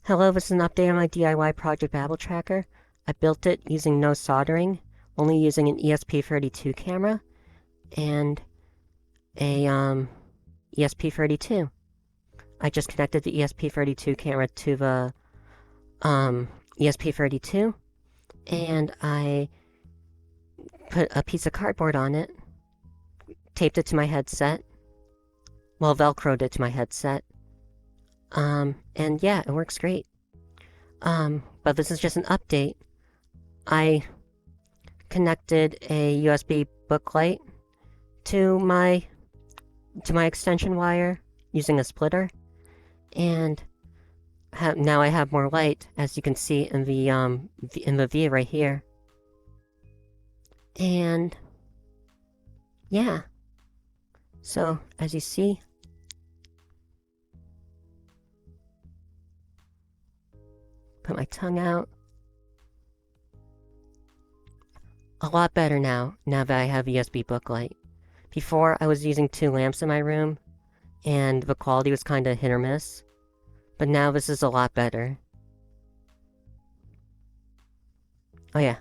Hello, this is an update on my DIY project Babble tracker. I built it using no soldering, only using an ESP32 camera and a ESP32. I just connected the ESP32 camera to the ESP32 and I put a piece of cardboard on it, taped it to my headset, well, velcroed it to my headset, and yeah, it works great. But this is just an update. I connected a USB booklight to my extension wire using a splitter, and now I have more light, as you can see in the view right here. And yeah, so as you see, put my tongue out. A lot better now that I have USB booklight. Before, I was using 2 lamps in my room, and the quality was kinda hit or miss. But now this is a lot better. Oh yeah.